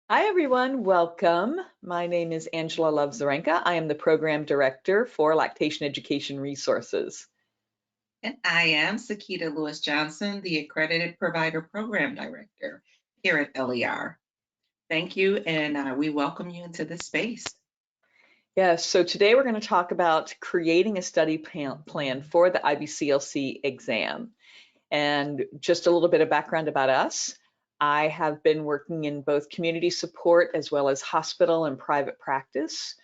Hi, everyone. Welcome. My name is Angela Love-Zaranka. I am the Program Director for Lactation Education Resources. And I am Sekeita Lewis-Johnson, the Accredited Provider Program Director here at LER. Thank you, and we welcome you into this space. Yes, so today we're going to talk about creating a study plan for the IBCLC exam. And just a little bit of background about us. I have been working in both community support as well as hospital and private practice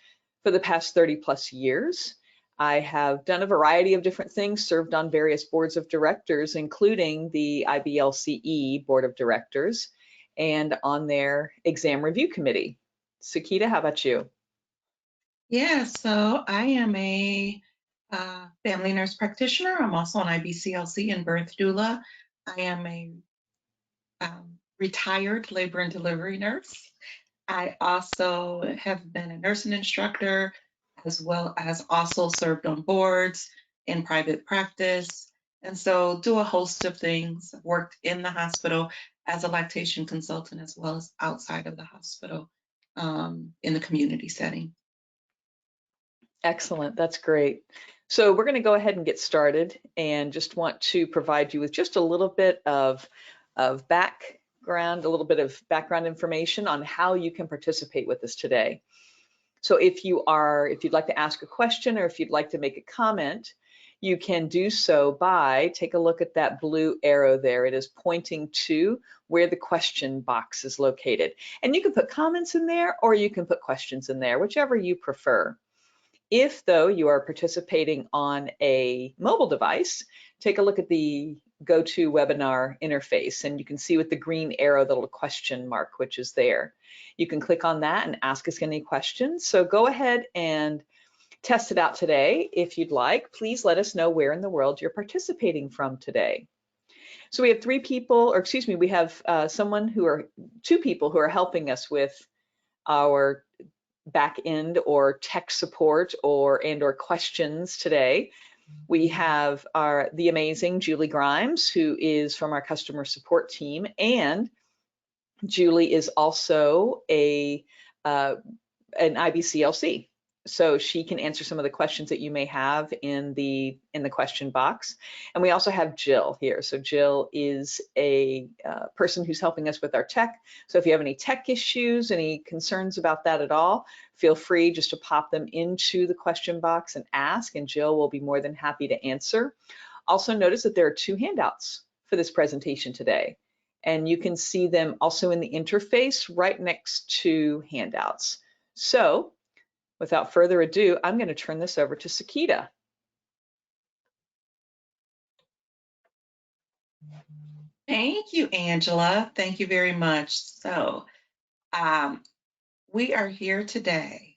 for the past 30 plus years. I have done a variety of different things, served on various boards of directors, including the IBLCE Board of Directors and on their exam review committee. Sekeita, how about you? Yeah, so I am a family nurse practitioner. I'm also an IBCLC and birth doula. I am a retired labor and delivery nurse. I also have been a nursing instructor, as well as also served on boards in private practice. And so do a host of things, worked in the hospital as a lactation consultant, as well as outside of the hospital in the community setting. Excellent, that's great. So we're going to go ahead and get started and just want to provide you with just a little bit of background, a little bit of background information on how you can participate with us today. So if you'd like to ask a question or if you'd like to make a comment, you can do so by, take a look at that blue arrow there. It is pointing to where the question box is located. And you can put comments in there or you can put questions in there, whichever you prefer. If, though, you are participating on a mobile device, take a look at the GoToWebinar interface, and you can see with the green arrow the little question mark, which is there. You can click on that and ask us any questions. So go ahead and test it out today. If you'd like, please let us know where in the world you're participating from today. So we have we have two people who are helping us with our back end or tech support or questions today. We have the amazing Julie Grimes, who is from our customer support team, and Julie is also an IBCLC. So she can answer some of the questions that you may have in the question box. And we also have Jill here. So Jill is a person who's helping us with our tech. So if you have any tech issues, any concerns about that at all, feel free just to pop them into the question box and ask, and Jill will be more than happy to answer. Also notice that there are two handouts for this presentation today, and you can see them also in the interface right next to handouts. So without further ado, I'm going to turn this over to Sekeita. Thank you, Angela. Thank you very much. So we are here today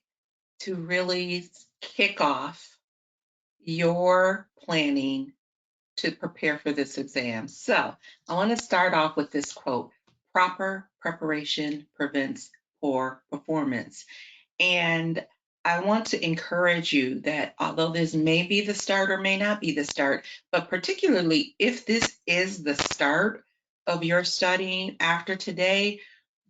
to really kick off your planning to prepare for this exam. So I want to start off with this quote: proper preparation prevents poor performance. And I want to encourage you that although this may be the start or may not be the start, but particularly if this is the start of your studying after today,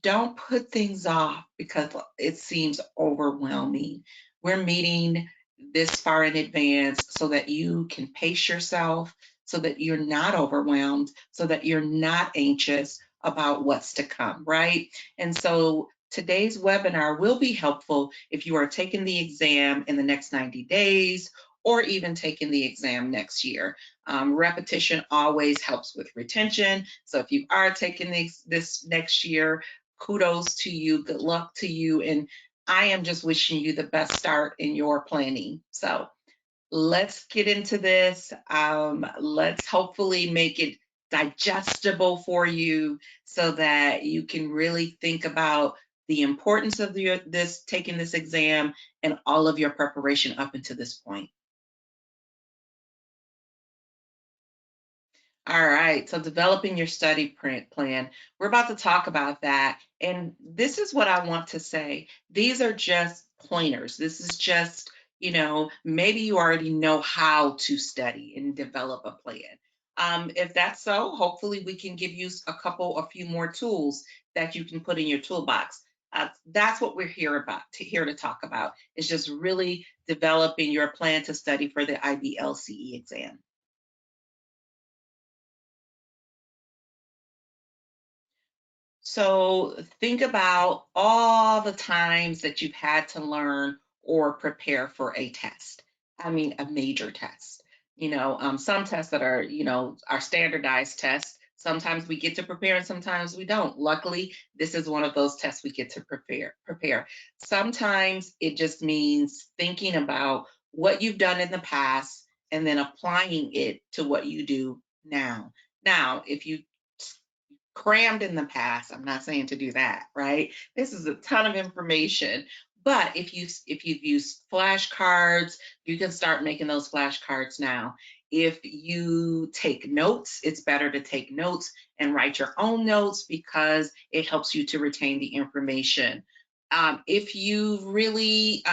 don't put things off because it seems overwhelming. We're meeting this far in advance so that you can pace yourself, so that you're not overwhelmed, so that you're not anxious about what's to come, right? And so today's webinar will be helpful if you are taking the exam in the next 90 days or even taking the exam next year. Repetition always helps with retention. So if you are taking this next year, kudos to you, good luck to you, and I am just wishing you the best start in your planning. So let's get into this. Let's hopefully make it digestible for you so that you can really think about the importance of taking this exam and all of your preparation up until this point. All right, so developing your study plan. We're about to talk about that. And this is what I want to say. These are just pointers. This is just, maybe you already know how to study and develop a plan. If that's so, hopefully we can give you a few more tools that you can put in your toolbox. That's what we're here to talk about, is just really developing your plan to study for the IBLCE exam. So think about all the times that you've had to learn or prepare for a test. I mean, a major test. Some tests that are, are standardized tests. Sometimes we get to prepare and sometimes we don't. Luckily, this is one of those tests we get to prepare. Sometimes it just means thinking about what you've done in the past and then applying it to what you do now. Now, if you crammed in the past, I'm not saying to do that, right? This is a ton of information. But if you've used flashcards, you can start making those flashcards now. If you take notes, it's better to take notes and write your own notes because it helps you to retain the information. If you really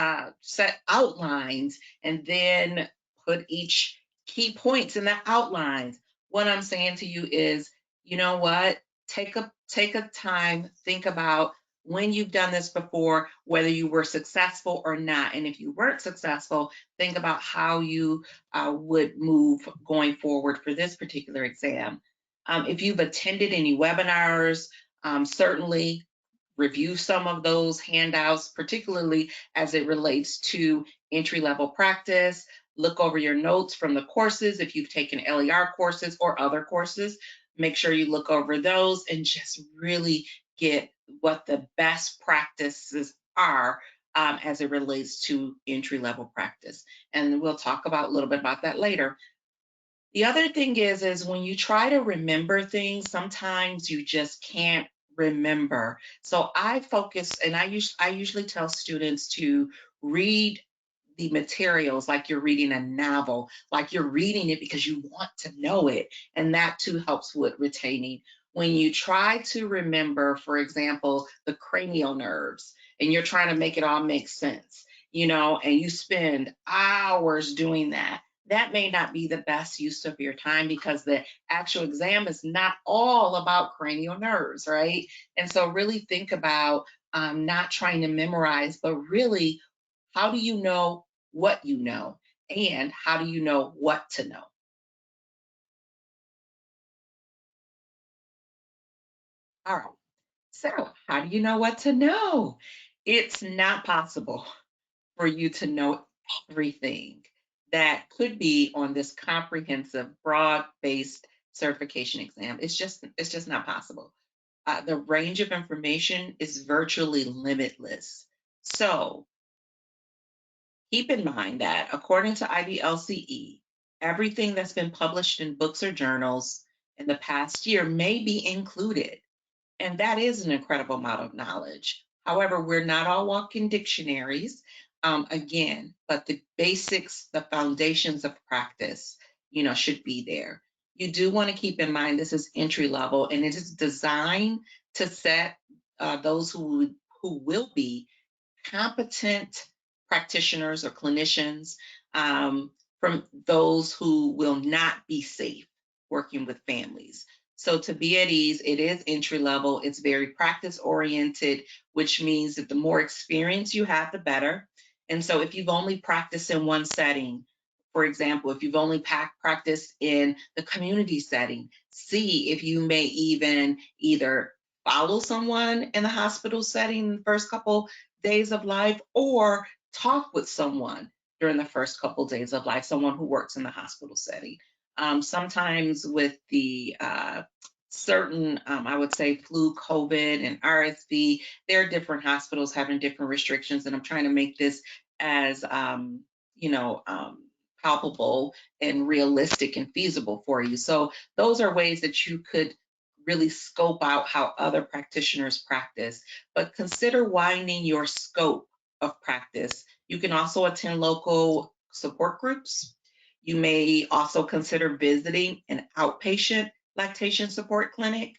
set outlines and then put each key points in the outlines, what I'm saying to you is, you know what? Take a time, think about when you've done this before, whether you were successful or not. And if you weren't successful, think about how you would move going forward for this particular exam. If you've attended any webinars, certainly review some of those handouts, particularly as it relates to entry-level practice. Look over your notes from the courses. If you've taken LER courses or other courses, make sure you look over those and just really get what the best practices are as it relates to entry-level practice. And we'll talk about a little bit about that later. The other thing is when you try to remember things, sometimes you just can't remember. So I focus, and I usually tell students to read the materials like you're reading a novel, like you're reading it because you want to know it. And that too helps with retaining. When you try to remember, for example, the cranial nerves, and you're trying to make it all make sense, and you spend hours doing that, that may not be the best use of your time because the actual exam is not all about cranial nerves, right? And so really think about not trying to memorize, but really, how do you know what you know? And how do you know what to know? All right. So how do you know what to know? It's not possible for you to know everything that could be on this comprehensive, broad-based certification exam. It's just not possible. The range of information is virtually limitless. So keep in mind that according to IBLCE, everything that's been published in books or journals in the past year may be included. And that is an incredible amount of knowledge. However, we're not all walking dictionaries, again, but the basics, the foundations of practice, should be there. You do want to keep in mind this is entry level and it is designed to set those who will be competent practitioners or clinicians from those who will not be safe working with families. So to be at ease, it is entry level. It's very practice oriented, which means that the more experience you have, the better. And so if you've only practiced in one setting, for example, if you've only practiced in the community setting, see if you may even either follow someone in the hospital setting the first couple days of life or talk with someone during the first couple days of life, someone who works in the hospital setting. Sometimes with the certain, I would say, flu, COVID, and RSV, there are different hospitals having different restrictions, and I'm trying to make this as, palpable and realistic and feasible for you. So those are ways that you could really scope out how other practitioners practice, but consider widening your scope of practice. You can also attend local support groups. You may also consider visiting an outpatient lactation support clinic.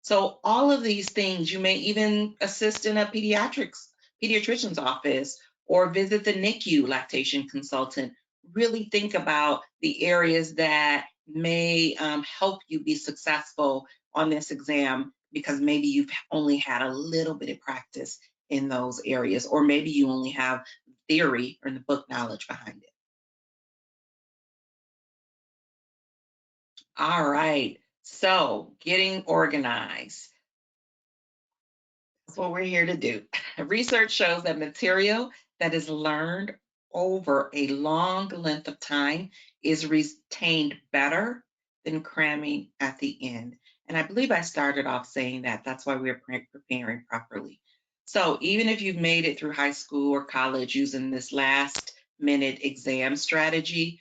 So all of these things, you may even assist in a pediatrician's office or visit the NICU lactation consultant. Really think about the areas that may help you be successful on this exam because maybe you've only had a little bit of practice in those areas, or maybe you only have theory or the book knowledge behind it. All right, so getting organized. That's what we're here to do. Research shows that material that is learned over a long length of time is retained better than cramming at the end. And I believe I started off saying that. That's why we're preparing properly. So even if you've made it through high school or college using this last minute exam strategy,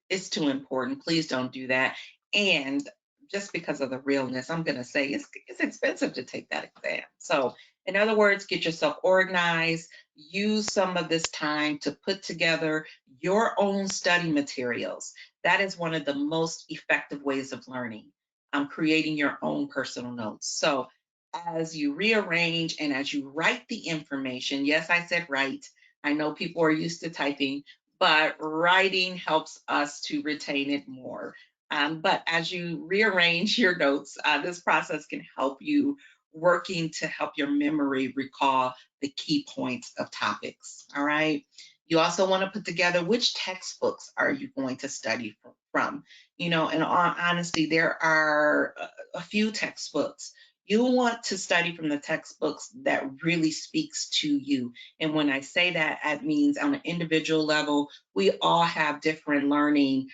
it's too important. Please don't do that. And just because of the realness, I'm going to say it's expensive to take that exam. So in other words, get yourself organized, use some of this time to put together your own study materials. That is one of the most effective ways of learning, creating your own personal notes. So as you rearrange and as you write the information, yes, I said write. I know people are used to typing, but writing helps us to retain it more. But as you rearrange your notes, this process can help you working to help your memory recall the key points of topics. All right. You also want to put together which textbooks are you going to study from. You know, and honestly, there are a few textbooks. You want to study from the textbooks that really speaks to you. And when I say that, that means on an individual level, we all have different learning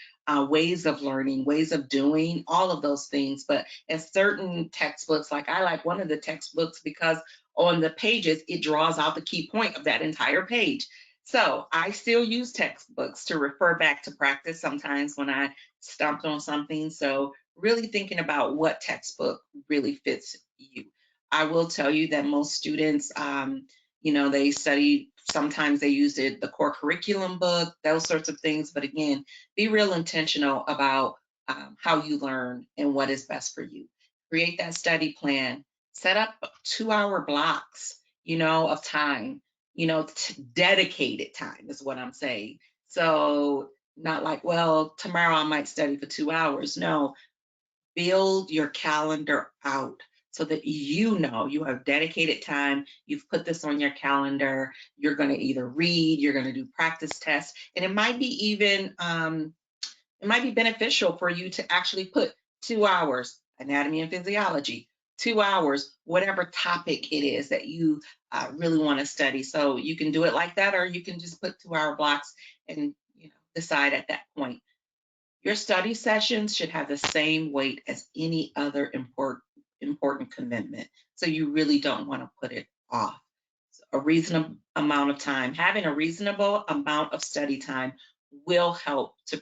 ways of learning, ways of doing, all of those things. But in certain textbooks, like I like one of the textbooks because on the pages, it draws out the key point of that entire page. So I still use textbooks to refer back to practice sometimes when I stumped on something. So really thinking about what textbook really fits you. I will tell you that most students, you know, they study, sometimes they use the core curriculum book, those sorts of things. But again, be real intentional about how you learn and what is best for you. Create that study plan. Set up 2-hour blocks, you know, of time, you know, dedicated time is what I'm saying. So not like, well, tomorrow I might study for 2 hours. No, build your calendar out so that you know you have dedicated time. You've put this on your calendar. You're going to either read, you're going to do practice tests, and it might be even it might be beneficial for you to actually put 2 hours anatomy and physiology, 2 hours whatever topic it is that you really want to study. So you can do it like that, or you can just put 2-hour blocks and decide at that point. Your study sessions should have the same weight as any other important commitment. So you really don't want to put it off. A reasonable amount of time, having a reasonable amount of study time will help to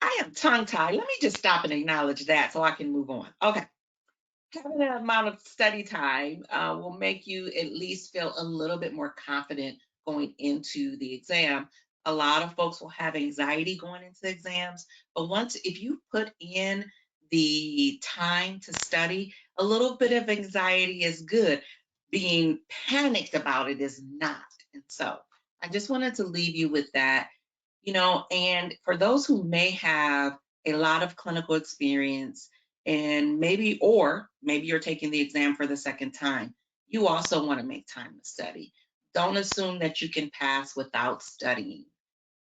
I am tongue-tied. Let me just stop and acknowledge that so I can move on. Okay. Having an amount of study time will make you at least feel a little bit more confident going into the exam. A lot of folks will have anxiety going into exams, but if you put in the time to study, a little bit of anxiety is good. Being panicked about it is not. And so I just wanted to leave you with that. And for those who may have a lot of clinical experience, and maybe you're taking the exam for the second time, you also want to make time to study. Don't assume that you can pass without studying.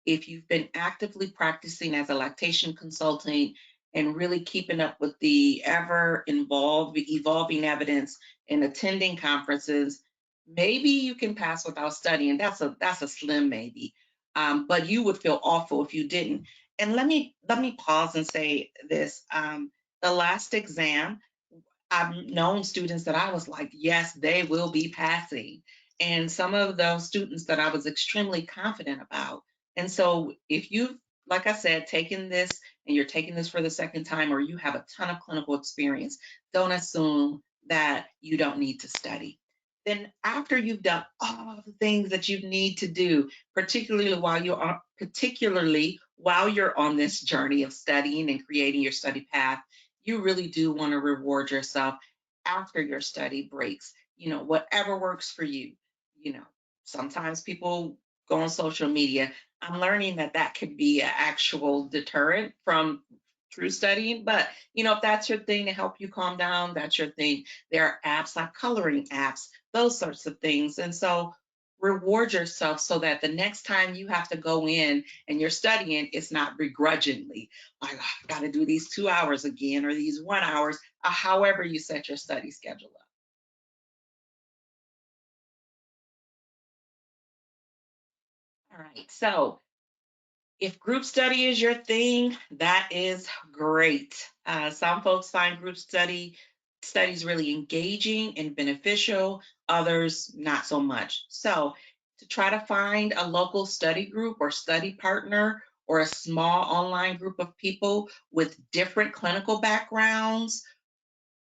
If you've been actively practicing as a lactation consultant and really keeping up with the evolving evidence and attending conferences, maybe you can pass without studying. That's a slim maybe, but you would feel awful if you didn't. And let me pause and say this: the last exam, I've known students that I was like, yes, they will be passing. And some of those students that I was extremely confident about. And so if you've, like I said, taken this and you're taking this for the second time, or you have a ton of clinical experience, don't assume that you don't need to study. Then after you've done all the things that you need to do, particularly while you're on this journey of studying and creating your study path, you really do want to reward yourself after your study breaks. Whatever works for you. Sometimes people go on social media. I'm learning that could be an actual deterrent from through studying. But, if that's your thing to help you calm down, that's your thing. There are apps like coloring apps, those sorts of things. And so reward yourself so that the next time you have to go in and you're studying, it's not begrudgingly, like, oh, I've got to do these 2 hours again or these 1 hours, however you set your study schedule up. All right, so if group study is your thing, that is great. Some folks find group studies really engaging and beneficial, others not so much. So to try to find a local study group or study partner or a small online group of people with different clinical backgrounds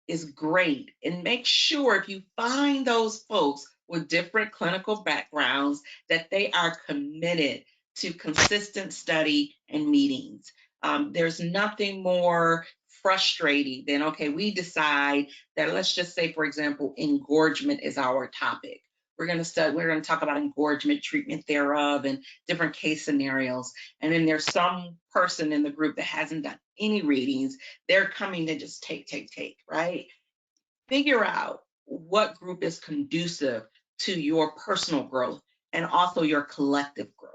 is great. And make sure if you find those folks with different clinical backgrounds that they are committed to consistent study and meetings. There's nothing more frustrating than, okay, we decide that, let's just say, for example, engorgement is our topic. We're going to talk about engorgement, treatment thereof, and different case scenarios. And then there's some person in the group that hasn't done any readings. They're coming to just take, right? Figure out what group is conducive to your personal growth and also your collective growth.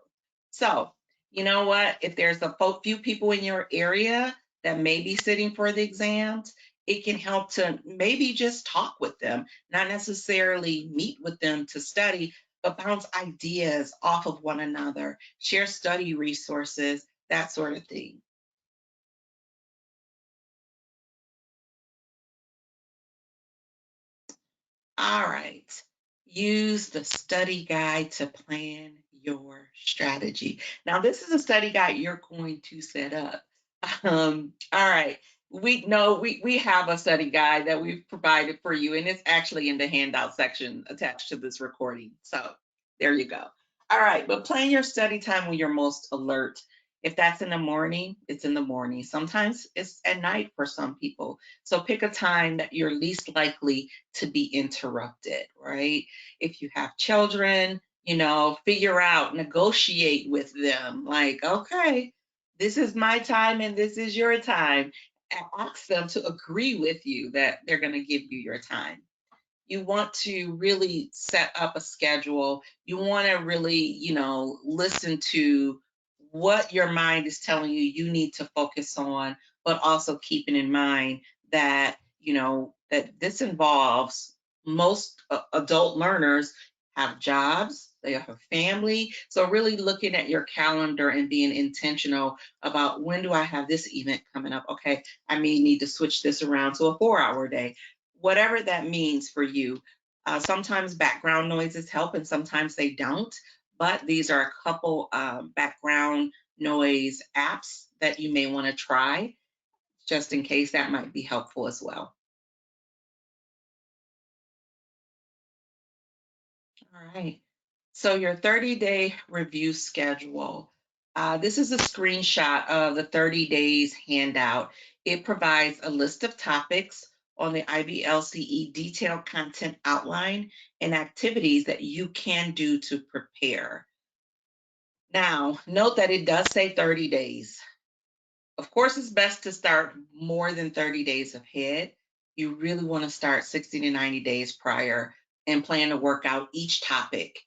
So, you know what? If there's a few people in your area that may be sitting for the exams, it can help to maybe just talk with them, not necessarily meet with them to study, but bounce ideas off of one another, share study resources, that sort of thing. All right. Use the study guide to plan your strategy. Now, this is a study guide you're going to set up. All right. We have a study guide that we've provided for you, and it's actually in the handout section attached to this recording. So there you go. All right, but plan your study time when you're most alert. If that's in the morning, it's in the morning. Sometimes it's at night for some people. So pick a time that you're least likely to be interrupted, right? If you have children, figure out, negotiate with them. Like, okay, this is my time and this is your time. Ask them to agree with you that they're going to give you your time. You want to really set up a schedule. You want to really, listen to what your mind is telling you you need to focus on, but also keeping in mind that, that this involves most adult learners have jobs, they have a family. So really looking at your calendar and being intentional about, when do I have this event coming up? Okay, I may need to switch this around to a 4-hour day, whatever that means for you. Sometimes background noises help and sometimes they don't, but these are a couple background noise apps that you may want to try, just in case that might be helpful as well. All right. So your 30-day review schedule. This is a screenshot of the 30 days handout. It provides a list of topics on the IBLCE detailed content outline and activities that you can do to prepare. Now, note that it does say 30 days. Of course, it's best to start more than 30 days ahead. You really want to start 60 to 90 days prior and plan to work out each topic.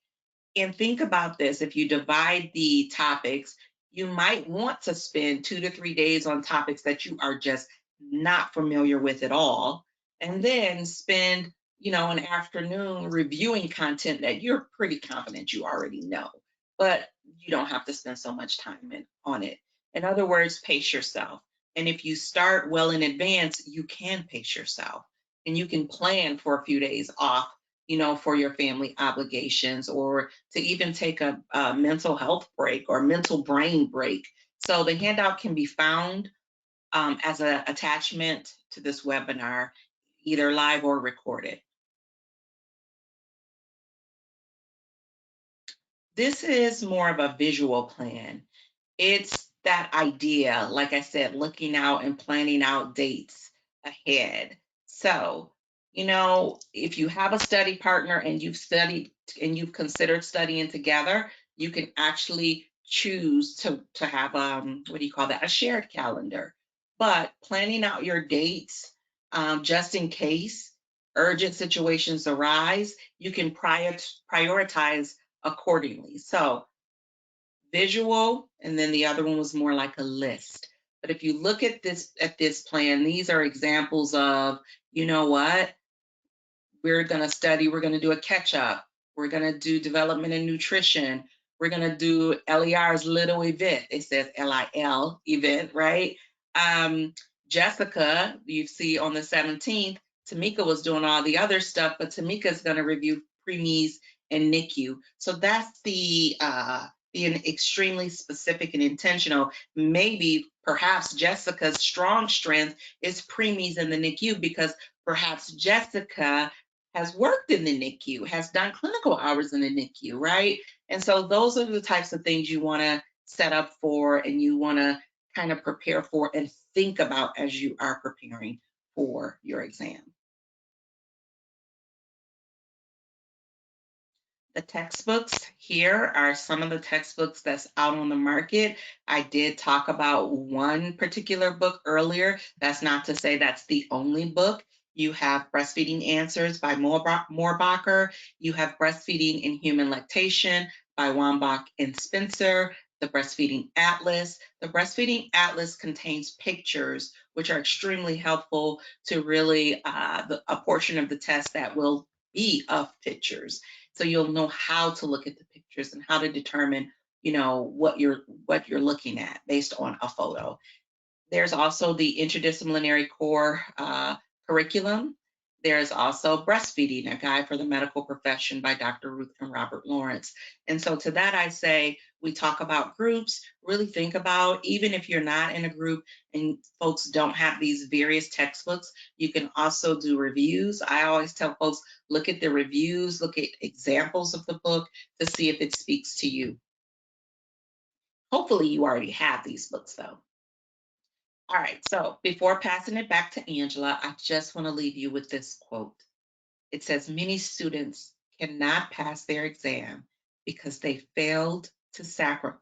And think about this, if you divide the topics, you might want to spend 2 to 3 days on topics that you are just not familiar with at all, and then spend, an afternoon reviewing content that you're pretty confident you already know, but you don't have to spend so much time on it. In other words, pace yourself. And if you start well in advance, you can pace yourself and you can plan for a few days off, for your family obligations, or to even take a mental health break or mental brain break. So the handout can be found as an attachment to this webinar, either live or recorded. This is more of a visual plan. It's that idea, like I said, looking out and planning out dates ahead. So, if you have a study partner and you've studied and you've considered studying together, you can actually choose to have what do you call that? A shared calendar. but planning out your dates just in case urgent situations arise, you can prioritize accordingly. So visual, and then the other one was more like a list. But if you look at this plan, these are examples of, you know what, we're going to study, we're going to do a catch up, we're going to do development and nutrition, we're going to do LER's little event. It says LIL event, right? Jessica, you see on the 17th, Tamika was doing all the other stuff, but Tamika's going to review preemies and NICU. So that's the being extremely specific and intentional. Maybe perhaps Jessica's strong strength is preemies and the NICU, because perhaps Jessica has worked in the NICU, has done clinical hours in the NICU, right? And so those are the types of things you want to set up for, and you want to kind of prepare for and think about as you are preparing for your exam. The textbooks here are some of the textbooks that's out on the market. I did talk about one particular book earlier. That's not to say that's the only book. You have Breastfeeding Answers by Moorbacher. You have Breastfeeding in Human Lactation by Wambach and Spencer. The Breastfeeding Atlas. The Breastfeeding Atlas contains pictures, which are extremely helpful to really a portion of the test that will be of pictures. So you'll know how to look at the pictures and how to determine, you know, what you're looking at based on a photo. There's also the interdisciplinary core curriculum. There's also Breastfeeding, a guide for the medical profession by Dr. Ruth and Robert Lawrence. And so to that, I say, we talk about groups, really think about, even if you're not in a group and folks don't have these various textbooks, you can also do reviews. I always tell folks, look at the reviews, look at examples of the book to see if it speaks to you. Hopefully you already have these books though. All right, so before passing it back to Angela, I just want to leave you with this quote. It says, many students cannot pass their exam because they failed to sacrifice.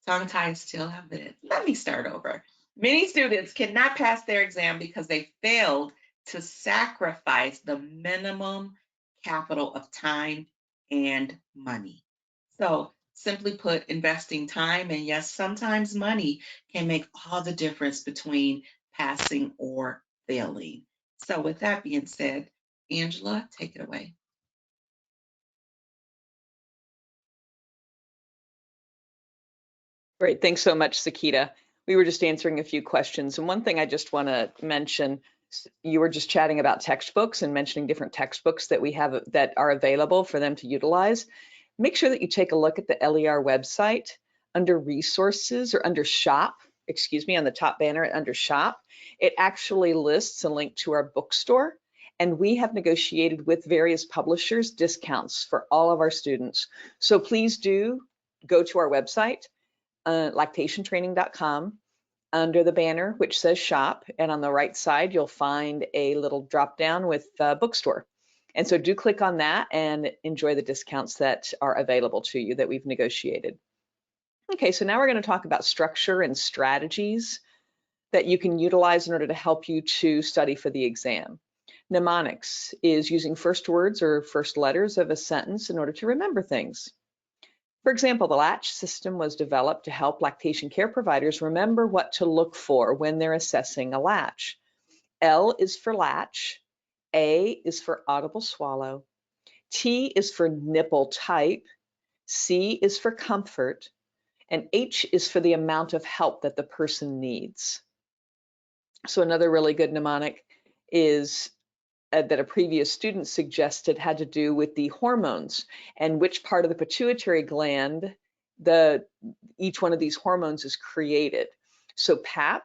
Tongue tie still have it. Let me start over. Many students cannot pass their exam because they failed to sacrifice the minimum capital of time and money. So simply put, investing time and yes, sometimes money can make all the difference between passing or failing. So with that being said, Angela, take it away. Great. Thanks so much, Sekeita. We were just answering a few questions. And one thing I just want to mention, you were just chatting about textbooks and mentioning different textbooks that we have that are available for them to utilize. Make sure that you take a look at the LER website under resources or under shop, on the top banner under shop. It actually lists a link to our bookstore, and we have negotiated with various publishers discounts for all of our students. So please do go to our website, lactationtraining.com, under the banner which says shop, and on the right side you'll find a little drop down with bookstore. And so do click on that and enjoy the discounts that are available to you that we've negotiated. Okay, so now we're going to talk about structure and strategies that you can utilize in order to help you to study for the exam. Mnemonics is using first words or first letters of a sentence in order to remember things. For example, the LATCH system was developed to help lactation care providers remember what to look for when they're assessing a latch. L is for latch, A is for audible swallow, T is for nipple type, C is for comfort, and H is for the amount of help that the person needs. So another really good mnemonic is that a previous student suggested had to do with the hormones and which part of the pituitary gland each one of these hormones is created. So PAP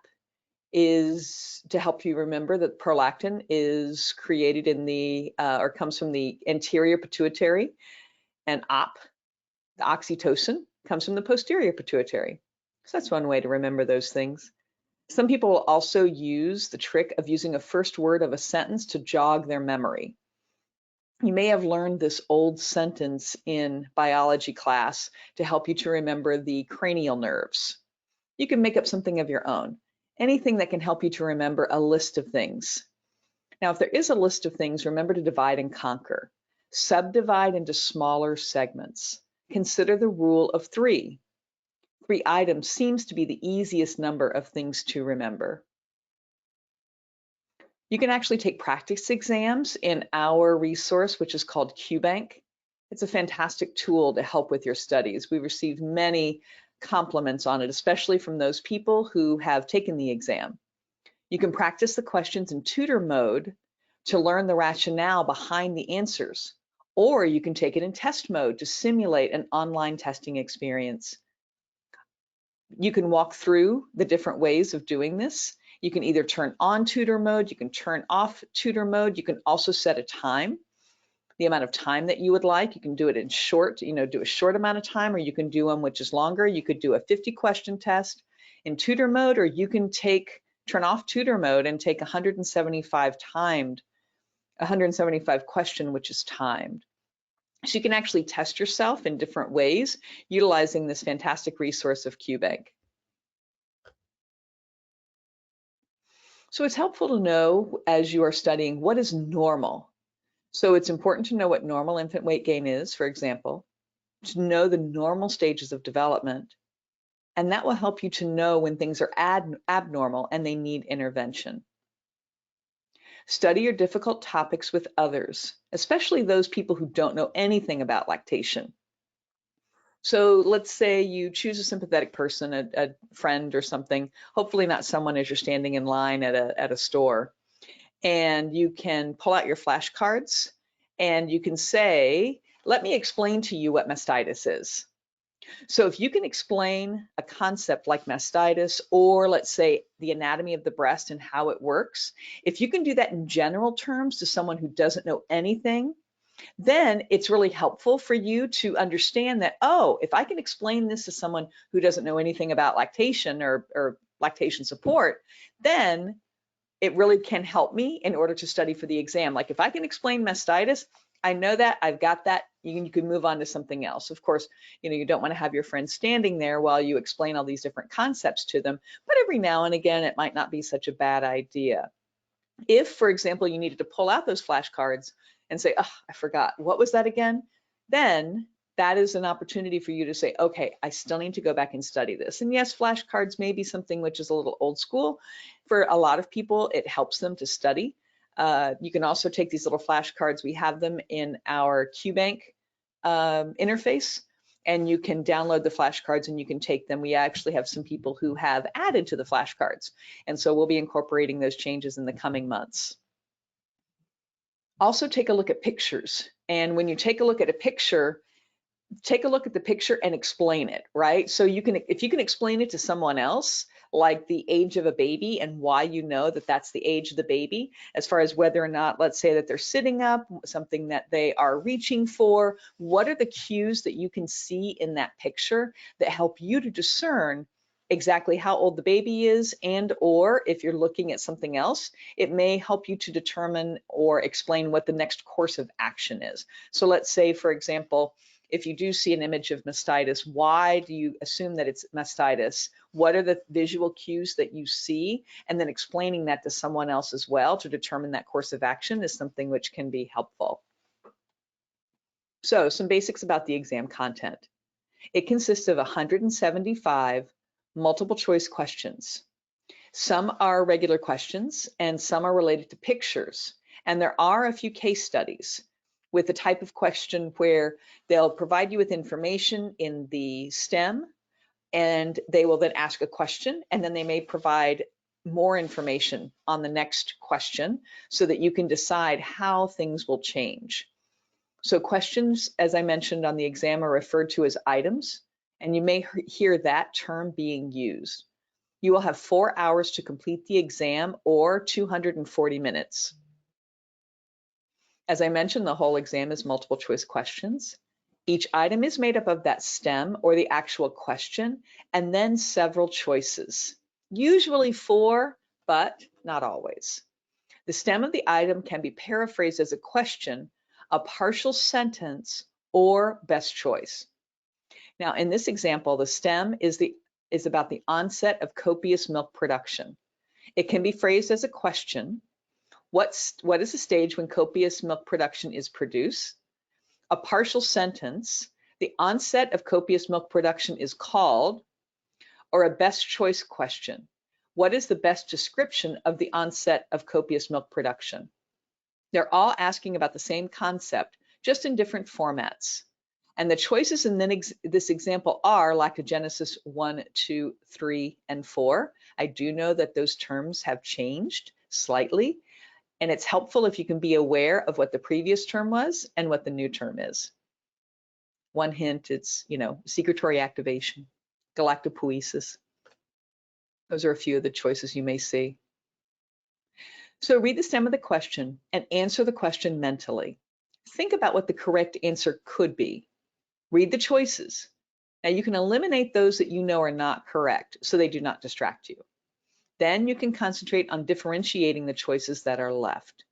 is to help you remember that prolactin is created in the or comes from the anterior pituitary, and OP, the oxytocin, comes from the posterior pituitary. So that's one way to remember those things. Some people will also use the trick of using a first word of a sentence to jog their memory. You may have learned this old sentence in biology class to help you to remember the cranial nerves. You can make up something of your own. Anything that can help you to remember a list of things. Now, if there is a list of things, remember to divide and conquer. Subdivide into smaller segments. Consider the rule of 3. 3 items seems to be the easiest number of things to remember. You can actually take practice exams in our resource, which is called QBank. It's a fantastic tool to help with your studies. We've received many compliments on it, especially from those people who have taken the exam. You can practice the questions in tutor mode to learn the rationale behind the answers, or you can take it in test mode to simulate an online testing experience. You can walk through the different ways of doing this. You can either turn on tutor mode, you can turn off tutor mode, you can also set a time, the amount of time that you would like. You can do it in short, do a short amount of time, or you can do them which is longer. You could do a 50 question test in tutor mode, or you can turn off tutor mode and take 175 question, which is timed. So you can actually test yourself in different ways utilizing this fantastic resource of QBank. So it's helpful to know as you are studying what is normal. So it's important to know what normal infant weight gain is, for example, to know the normal stages of development, and that will help you to know when things are abnormal and they need intervention. Study your difficult topics with others, especially those people who don't know anything about lactation. So let's say you choose a sympathetic person, a friend or something, hopefully not someone as you're standing in line at a store, and you can pull out your flashcards and you can say, let me explain to you what mastitis is. So if you can explain a concept like mastitis, or let's say the anatomy of the breast and how it works, if you can do that in general terms to someone who doesn't know anything, then it's really helpful for you to understand that, oh, if I can explain this to someone who doesn't know anything about lactation or lactation support, then it really can help me in order to study for the exam. Like if I can explain mastitis, I know that, I've got that, you can move on to something else. Of course, you don't want to have your friends standing there while you explain all these different concepts to them, but every now and again, it might not be such a bad idea. If, for example, you needed to pull out those flashcards and say, oh, I forgot, what was that again? Then that is an opportunity for you to say, okay, I still need to go back and study this. And yes, flashcards may be something which is a little old school. For a lot of people, it helps them to study. You can also take these little flashcards. We have them in our QBank interface, and you can download the flashcards and you can take them. We actually have some people who have added to the flashcards, and so we'll be incorporating those changes in the coming months. Also take a look at pictures, and when you take a look at a picture, take a look at the picture and explain it, right? So if you can explain it to someone else, like the age of a baby and why you know that that's the age of the baby, as far as whether or not, let's say that they're sitting up, something that they are reaching for, what are the cues that you can see in that picture that help you to discern exactly how old the baby is, and or if you're looking at something else, it may help you to determine or explain what the next course of action is. So let's say, for example, if you do see an image of mastitis, why do you assume that it's mastitis? What are the visual cues that you see? And then explaining that to someone else as well to determine that course of action is something which can be helpful. So some basics about the exam content. It consists of 175 multiple choice questions. Some are regular questions and some are related to pictures. And there are a few case studies with the type of question where they'll provide you with information in the STEM, and they will then ask a question, and then they may provide more information on the next question so that you can decide how things will change. So questions, as I mentioned on the exam, are referred to as items, and you may hear that term being used. You will have 4 hours to complete the exam, or 240 minutes. As I mentioned, the whole exam is multiple choice questions. Each item is made up of that STEM or the actual question, and then several choices, usually 4, but not always. The STEM of the item can be paraphrased as a question, a partial sentence, or best choice. Now, in this example, the STEM is the is about the onset of copious milk production. It can be phrased as a question. What is the stage when copious milk production is produced? A partial sentence, the onset of copious milk production is called, or a best choice question. What is the best description of the onset of copious milk production? They're all asking about the same concept, just in different formats. And the choices in this example are lactogenesis 1, 2, 3, and 4. I do know that those terms have changed slightly, and it's helpful if you can be aware of what the previous term was and what the new term is. One hint, it's, secretory activation, galactopoiesis. Those are a few of the choices you may see. So read the stem of the question and answer the question mentally. Think about what the correct answer could be. Read the choices. Now you can eliminate those that you know are not correct so they do not distract you. Then you can concentrate on differentiating the choices that are left.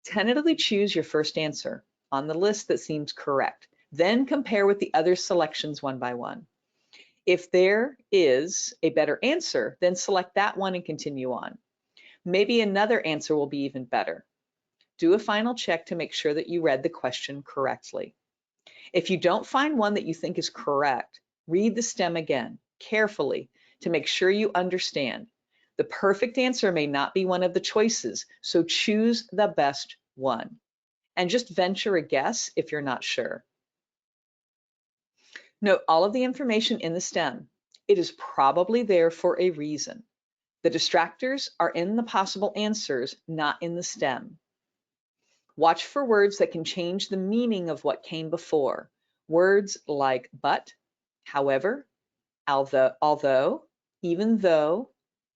Tentatively choose your first answer on the list that seems correct. Then compare with the other selections one by one. If there is a better answer, then select that one and continue on. Maybe another answer will be even better. Do a final check to make sure that you read the question correctly. If you don't find one that you think is correct, read the stem again carefully to make sure you understand. The perfect answer may not be one of the choices, so choose the best one. And just venture a guess if you're not sure. Note all of the information in the stem. It is probably there for a reason. The distractors are in the possible answers, not in the stem. Watch for words that can change the meaning of what came before. Words like but, however, although, even though,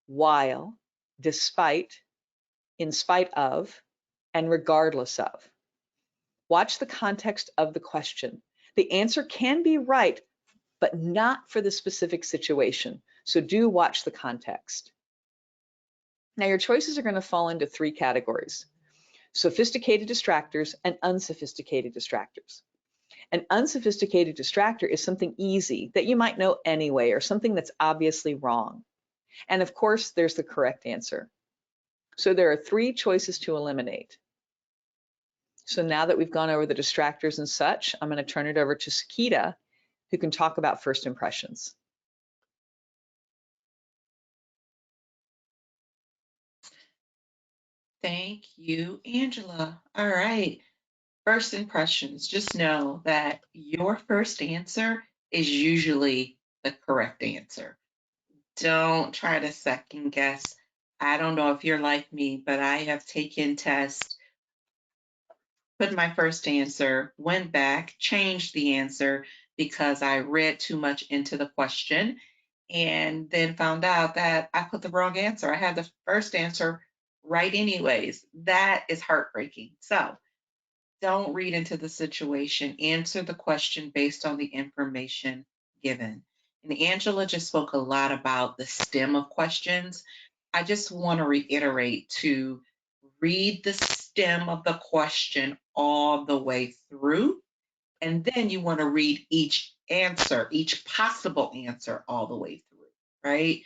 while, despite, in spite of, and regardless of. Watch the context of the question. The answer can be right, but not for the specific situation. So do watch the context. Now your choices are going to fall into three categories: sophisticated distractors and unsophisticated distractors. An unsophisticated distractor is something easy that you might know anyway, or something that's obviously wrong. And of course, there's the correct answer. So there are three choices to eliminate. So now that we've gone over the distractors and such, I'm going to turn it over to Sekeita, who can talk about first impressions. Thank you, Angela. All right. First impressions. Just know that your first answer is usually the correct answer. Don't try to second guess. I don't know if you're like me, but I have taken tests, put my first answer, went back, changed the answer because I read too much into the question, and then found out that I put the wrong answer. I had the first answer right anyways. That is heartbreaking. So don't read into the situation. Answer the question based on the information given. And Angela just spoke a lot about the stem of questions. I just want to reiterate to read the stem of the question all the way through. And then you want to read each answer, each possible answer all the way through, right?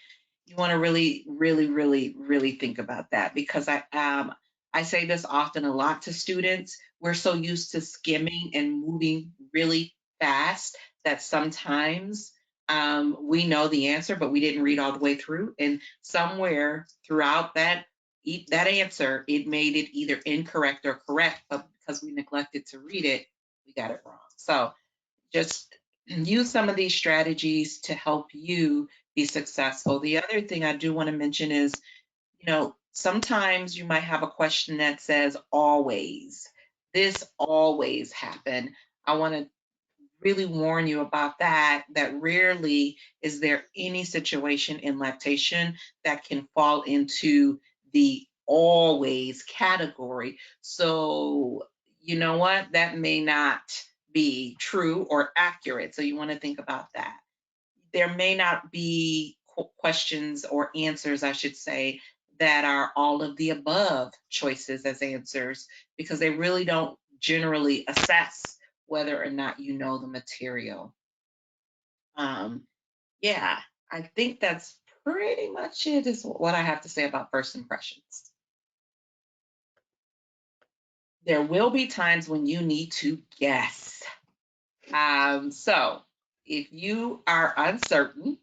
You want to really, really, really, really think about that, because I say this often a lot to students. We're so used to skimming and moving really fast that sometimes we know the answer, but we didn't read all the way through. And somewhere throughout that answer, it made it either incorrect or correct, but because we neglected to read it, we got it wrong. So just use some of these strategies to help you be successful. The other thing I do want to mention is, sometimes you might have a question that says always. This always happen. I want to really warn you about that rarely is there any situation in lactation that can fall into the always category. So you know what? That may not be true or accurate. So you want to think about that. There may not be questions or answers, I should say, that are all of the above choices as answers, because they really don't generally assess whether or not you know the material. Yeah, I think that's pretty much it, is what I have to say about first impressions. There will be times when you need to guess. So if you are uncertain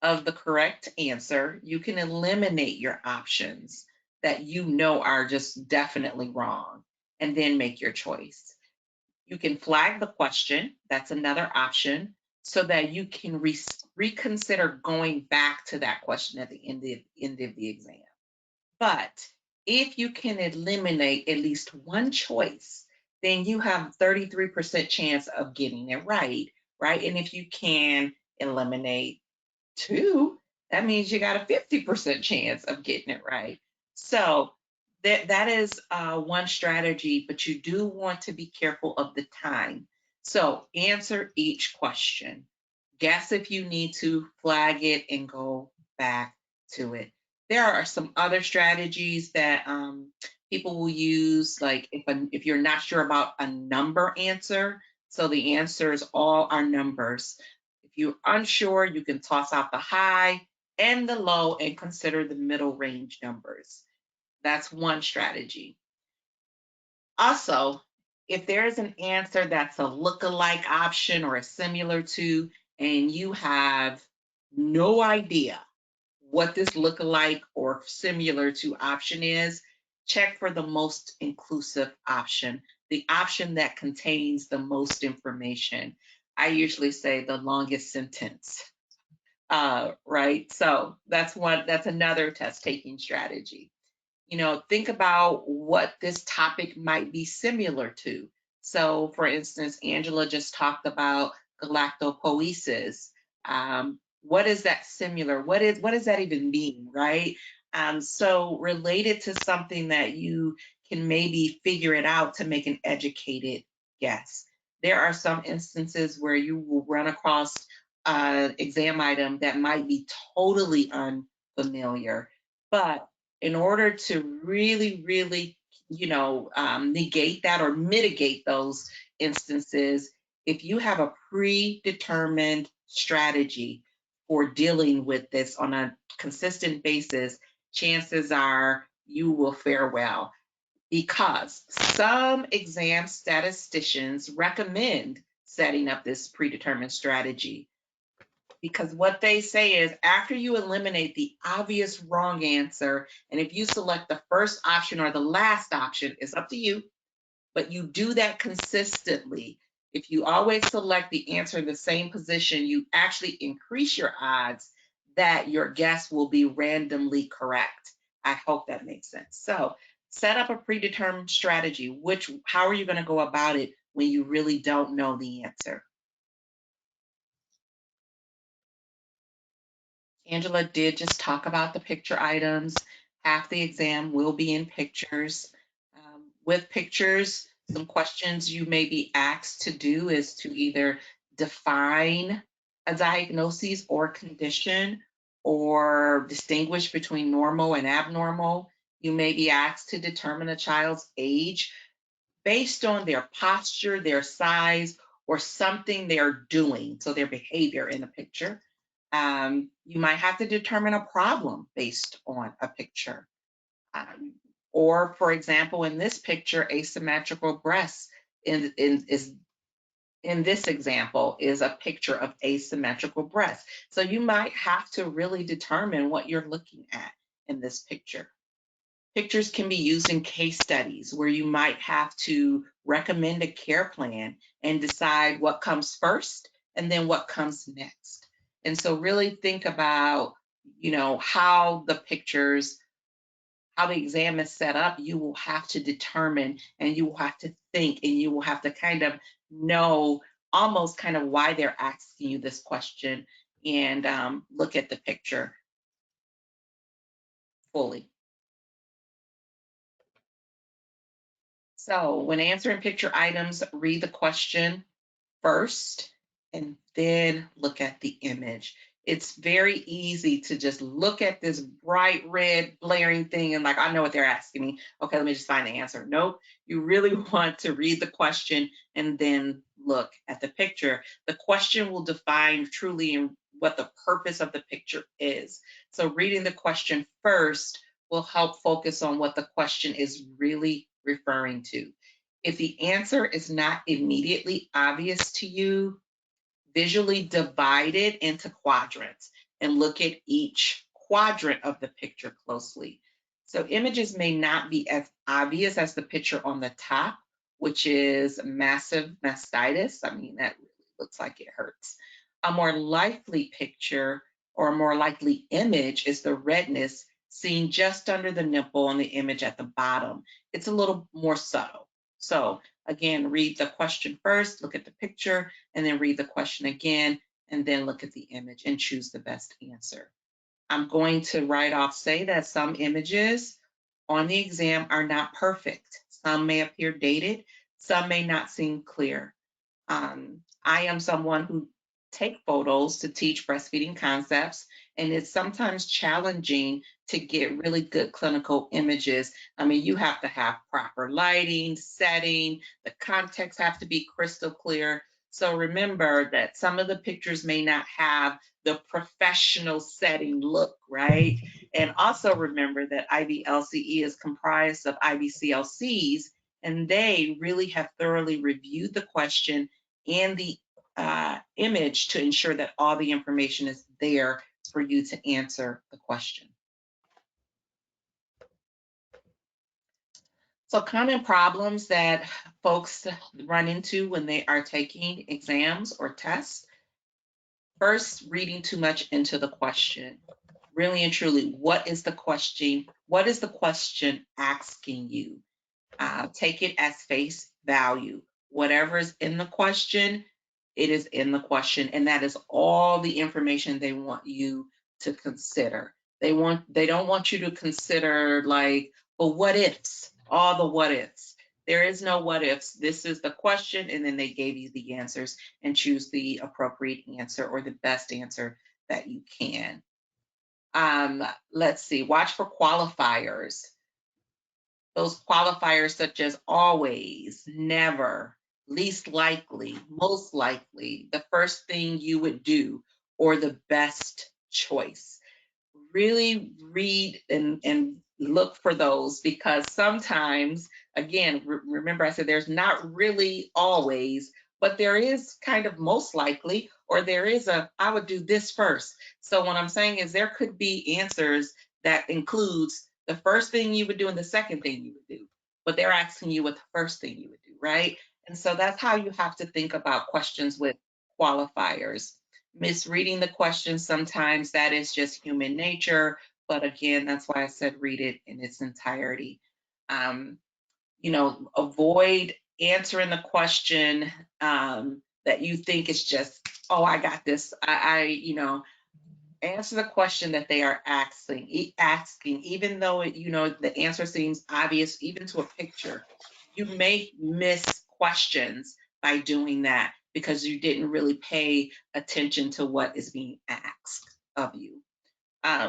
of the correct answer, you can eliminate your options that you know are just definitely wrong and then make your choice. You can flag the question, that's another option, so that you can reconsider going back to that question at the end of the exam. But if you can eliminate at least one choice, then you have 33% chance of getting it right, right? And if you can eliminate two, that means you got a 50% chance of getting it right. So that is one strategy, but you do want to be careful of the time. So answer each question. Guess if you need to, flag it, and go back to it. There are some other strategies that people will use, like if you're not sure about a number answer, so the answers all are numbers. If you're unsure, you can toss out the high and the low and consider the middle range numbers. That's one strategy. Also, if there is an answer that's a look-alike option or a similar to, and you have no idea what this look-alike or similar to option is, check for the most inclusive option, the option that contains the most information. I usually say the longest sentence, right? So that's another test-taking strategy. Think about what this topic might be similar to. So, for instance, Angela just talked about galactopoiesis. What is that similar? What does that even mean, right? So related to something that you can maybe figure it out to make an educated guess. There are some instances where you will run across an exam item that might be totally unfamiliar, but in order to really, really, negate that or mitigate those instances, if you have a predetermined strategy for dealing with this on a consistent basis, chances are you will fare well. Because some exam statisticians recommend setting up this predetermined strategy. Because what they say is after you eliminate the obvious wrong answer, and if you select the first option or the last option, it's up to you, but you do that consistently. If you always select the answer in the same position, you actually increase your odds that your guess will be randomly correct. I hope that makes sense. So set up a predetermined strategy. How are you going to go about it when you really don't know the answer? Angela did just talk about the picture items. Half the exam will be in pictures. With pictures, some questions you may be asked to do is to either define a diagnosis or condition, or distinguish between normal and abnormal. You may be asked to determine a child's age based on their posture, their size, or something they're doing, so their behavior in a picture. You might have to determine a problem based on a picture. Or, for example, in this picture, asymmetrical breasts in this example is a picture of asymmetrical breasts. So you might have to really determine what you're looking at in this picture. Pictures can be used in case studies where you might have to recommend a care plan and decide what comes first and then what comes next. And so really think about, how the exam is set up. You will have to determine, and you will have to think, and you will have to kind of know almost kind of why they're asking you this question, and look at the picture fully. So when answering picture items, read the question first and then look at the image. It's very easy to just look at this bright red blaring thing and like, I know what they're asking me. Okay, let me just find the answer. Nope. You really want to read the question and then look at the picture. The question will define truly what the purpose of the picture is. So reading the question first will help focus on what the question is really referring to. If the answer is not immediately obvious to you, visually divide it into quadrants and look at each quadrant of the picture closely. So images may not be as obvious as the picture on the top, which is massive mastitis. I mean, that really looks like it hurts. A more likely picture or a more likely image is the redness seen just under the nipple on the image at the bottom. It's a little more subtle. So again, read the question first, look at the picture, and then read the question again, and then look at the image and choose the best answer. I'm going to right off say that some images on the exam are not perfect. Some may appear dated, some may not seem clear. I am someone who take photos to teach breastfeeding concepts, and it's sometimes challenging to get really good clinical images. I mean, you have to have proper lighting, setting, the context have to be crystal clear. So remember that some of the pictures may not have the professional setting look, right? And also remember that IBLCE is comprised of IBCLCs, and they really have thoroughly reviewed the question and the image to ensure that all the information is there for you to answer the question. So common problems that folks run into when they are taking exams or tests. First, reading too much into the question. Really and truly, what is the question? What is the question asking you? Take it as face value. Whatever is in the question, it is in the question, and that is all the information they want you to consider. They don't want you to consider like, well, what ifs, all the what ifs. There is no what ifs. This is the question, and then they gave you the answers, and choose the appropriate answer or the best answer that you can. Let's see, watch for qualifiers. Those qualifiers such as always, never, least likely, most likely, the first thing you would do, or the best choice. Really read and look for those, because sometimes, again, remember I said there's not really always, but there is kind of most likely, or there is a, I would do this first. So what I'm saying is there could be answers that includes the first thing you would do and the second thing you would do, but they're asking you what the first thing you would do, right? And so that's how you have to think about questions with qualifiers. Misreading the question, sometimes that is just human nature, but again, that's why I said read it in its entirety. Avoid answering the question that you think is just, oh, I got this. Answer the question that they are asking, even though the answer seems obvious, even to a picture. You may miss questions by doing that because you didn't really pay attention to what is being asked of you.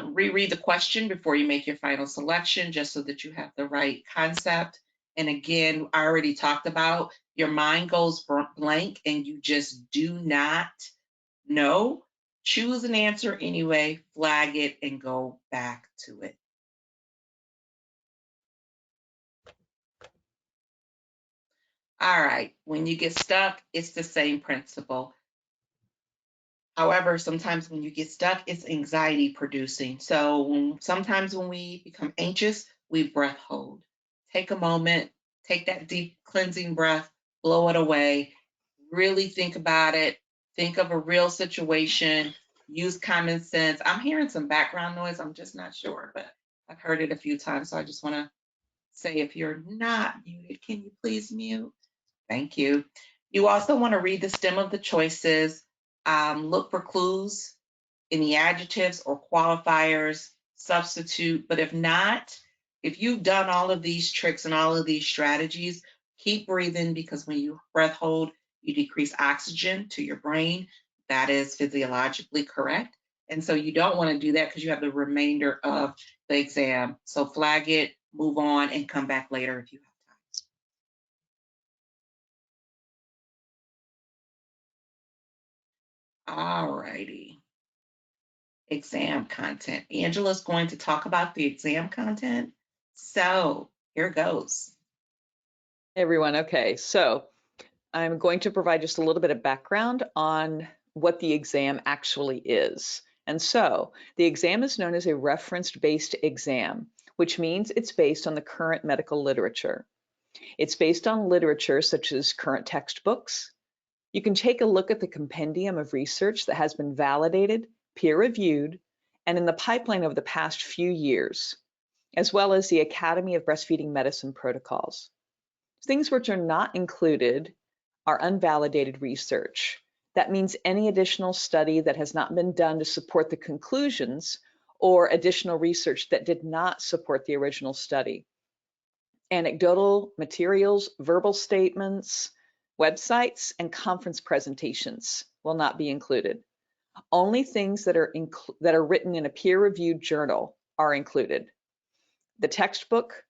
Reread the question before you make your final selection, just so that you have the right concept. And again, I already talked about your mind goes blank and you just do not know. Choose an answer anyway, flag it, and go back to it. All right, when you get stuck, it's the same principle. However, sometimes when you get stuck, it's anxiety producing. So sometimes when we become anxious, we breath hold. Take a moment, take that deep cleansing breath, blow it away, really think about it, think of a real situation, use common sense. I'm hearing some background noise, I'm just not sure, but I've heard it a few times, so I just want to say, if you're not muted, can you please mute? Thank you. You also want to read the stem of the choices, look for clues in the adjectives or qualifiers, substitute, but if not, if you've done all of these tricks and all of these strategies, keep breathing, because when you breath hold, you decrease oxygen to your brain. That is physiologically correct. And so you don't want to do that because you have the remainder of the exam. So flag it, move on, and come back later if you have time. All righty. Exam content. Angela's going to talk about the exam content. So here goes. Hey everyone, okay, so I'm going to provide just a little bit of background on what the exam actually is. And so the exam is known as a reference-based exam, which means it's based on the current medical literature. It's based on literature such as current textbooks. You can take a look at the compendium of research that has been validated, peer-reviewed, and in the pipeline over the past few years, as well as the Academy of Breastfeeding Medicine protocols. Things which are not included are unvalidated research. That means any additional study that has not been done to support the conclusions or additional research that did not support the original study. Anecdotal materials, verbal statements, websites, and conference presentations will not be included. Only things that are written in a peer-reviewed journal are included. The textbook,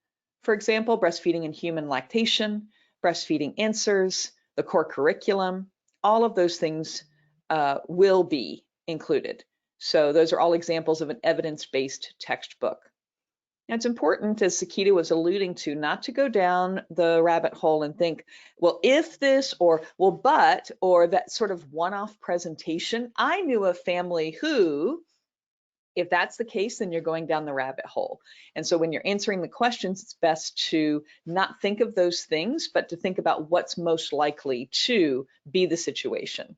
for example, Breastfeeding and Human Lactation, Breastfeeding Answers, the core curriculum, all of those things will be included. So those are all examples of an evidence-based textbook. Now it's important, as Sekeita was alluding to, not to go down the rabbit hole and think, well, if this, or well, but, or that sort of one-off presentation. I knew a family who, if that's the case, then you're going down the rabbit hole. And so when you're answering the questions, it's best to not think of those things, but to think about what's most likely to be the situation.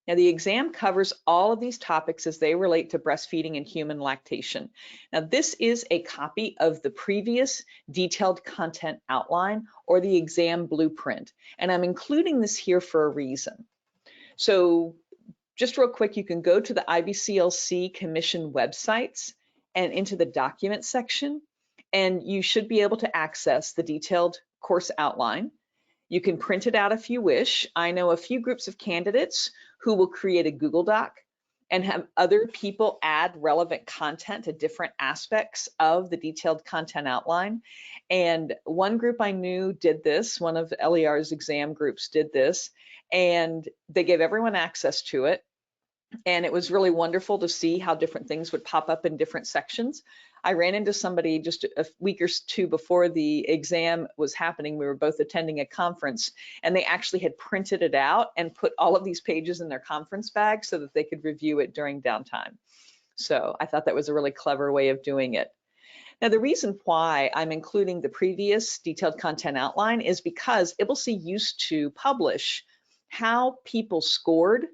Now, the exam covers all of these topics as they relate to breastfeeding and human lactation. Now, this is a copy of the previous detailed content outline or the exam blueprint, and I'm including this here for a reason. So just real quick, you can go to the IBCLC Commission websites and into the document section, and you should be able to access the detailed course outline. You can print it out if you wish. I know a few groups of candidates who will create a Google Doc and have other people add relevant content to different aspects of the detailed content outline. And one group I knew did this, one of LER's exam groups did this, and they gave everyone access to it. And it was really wonderful to see how different things would pop up in different sections. I ran into somebody just a week or two before the exam was happening. We were both attending a conference, and they actually had printed it out and put all of these pages in their conference bag so that they could review it during downtime. So I thought that was a really clever way of doing it. Now, the reason why I'm including the previous detailed content outline is because IBLCE used to publish how people scored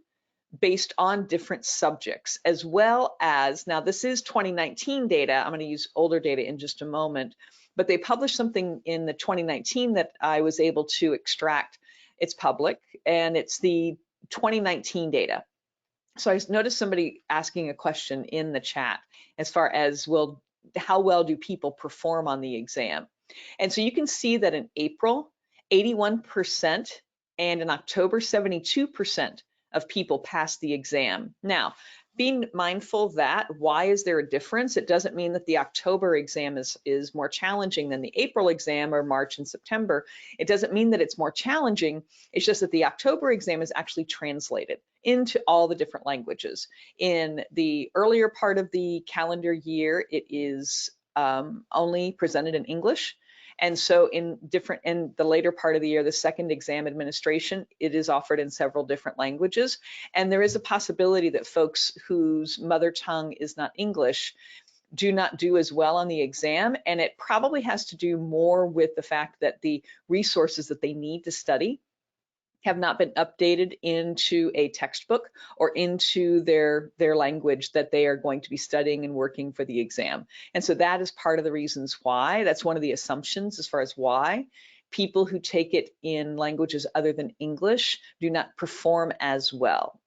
based on different subjects, as well as, now this is 2019 data, I'm going to use older data in just a moment, but they published something in the 2019 that I was able to extract. It's public, and it's the 2019 data. So I noticed somebody asking a question in the chat as far as, well, how well do people perform on the exam? And so you can see that in April, 81%, and in October, 72% of people pass the exam. Now, being mindful of that, why is there a difference? It doesn't mean that the October exam is more challenging than the April exam or March and September. It doesn't mean that it's more challenging. It's just that the October exam is actually translated into all the different languages. In the earlier part of the calendar year, it is only presented in English. And so in the later part of the year, the second exam administration, it is offered in several different languages. And there is a possibility that folks whose mother tongue is not English do not do as well on the exam. And it probably has to do more with the fact that the resources that they need to study have not been updated into a textbook or into their language that they are going to be studying and working for the exam. And so that is part of the reasons why. That's one of the assumptions as far as why people who take it in languages other than English do not perform as well.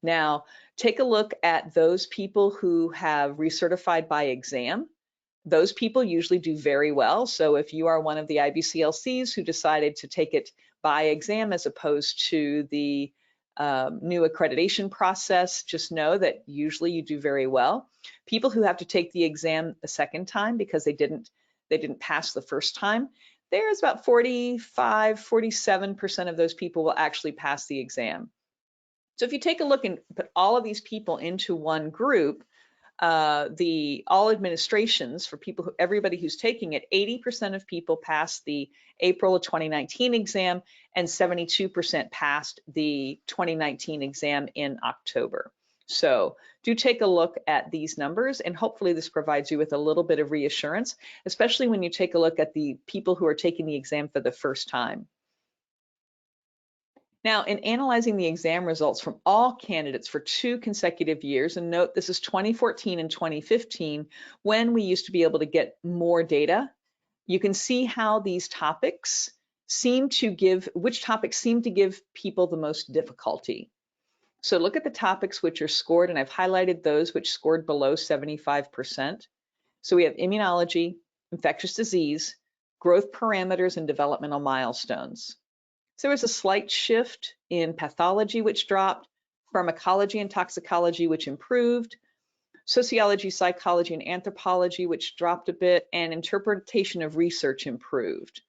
Now, take a look at those people who have recertified by exam. Those people usually do very well. So if you are one of the IBCLCs who decided to take it by exam as opposed to the new accreditation process, just know that usually you do very well. People who have to take the exam a second time because they didn't pass the first time, there's about 47% of those people will actually pass the exam. So if you take a look and put all of these people into one group, all administrations for people everybody who's taking it, 80% of people passed the April of 2019 exam and 72% passed the 2019 exam in October. So do take a look at these numbers, and hopefully this provides you with a little bit of reassurance, especially when you take a look at the people who are taking the exam for the first time. Now, in analyzing the exam results from all candidates for 2 consecutive years, and note this is 2014 and 2015, when we used to be able to get more data, you can see how these topics which topics seem to give people the most difficulty. So look at the topics which are scored, and I've highlighted those which scored below 75%. So we have immunology, infectious disease, growth parameters, and developmental milestones. So there was a slight shift in pathology, which dropped, pharmacology and toxicology, which improved, sociology, psychology, and anthropology, which dropped a bit, and interpretation of research improved.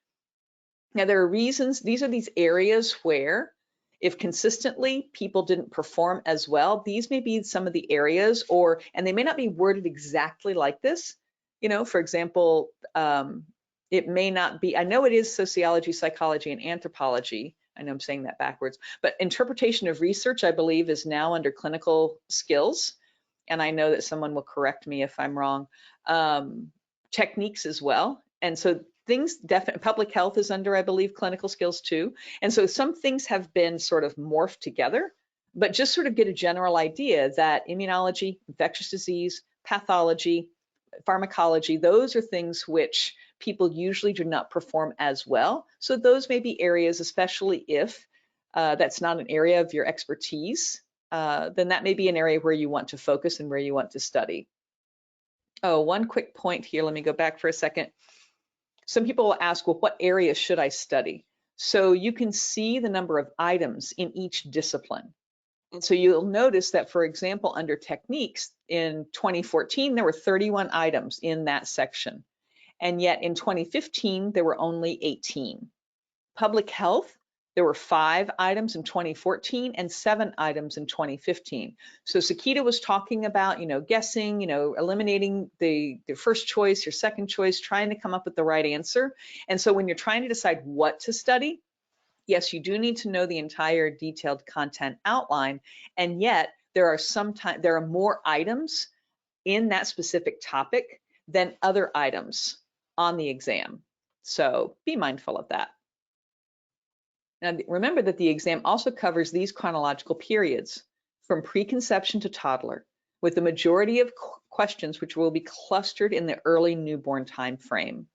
Now, there are reasons, these are these areas where, if consistently people didn't perform as well, these may be some of the areas, and they may not be worded exactly like this. You know, for example, it may not be, I know it is sociology, psychology, and anthropology. I know I'm saying that backwards, but interpretation of research, I believe, is now under clinical skills. And I know that someone will correct me if I'm wrong. Techniques as well. And so things definitely, public health is under, I believe, clinical skills too. And so some things have been sort of morphed together, but just sort of get a general idea that immunology, infectious disease, pathology, pharmacology, those are things which people usually do not perform as well. So those may be areas, especially if that's not an area of your expertise, then that may be an area where you want to focus and where you want to study. Oh, one quick point here. Let me go back for a second. Some people will ask, well, what area should I study? So you can see the number of items in each discipline. And so you'll notice that, for example, under techniques in 2014, there were 31 items in that section. And yet in 2015, there were only 18. Public health, there were 5 items in 2014 and 7 items in 2015. So Sekeita was talking about, guessing, eliminating the first choice, your second choice, trying to come up with the right answer. And so when you're trying to decide what to study, yes, you do need to know the entire detailed content outline, and yet there are more items in that specific topic than other items on the exam. So be mindful of that. Now remember that the exam also covers these chronological periods from preconception to toddler, with the majority of questions which will be clustered in the early newborn time frame.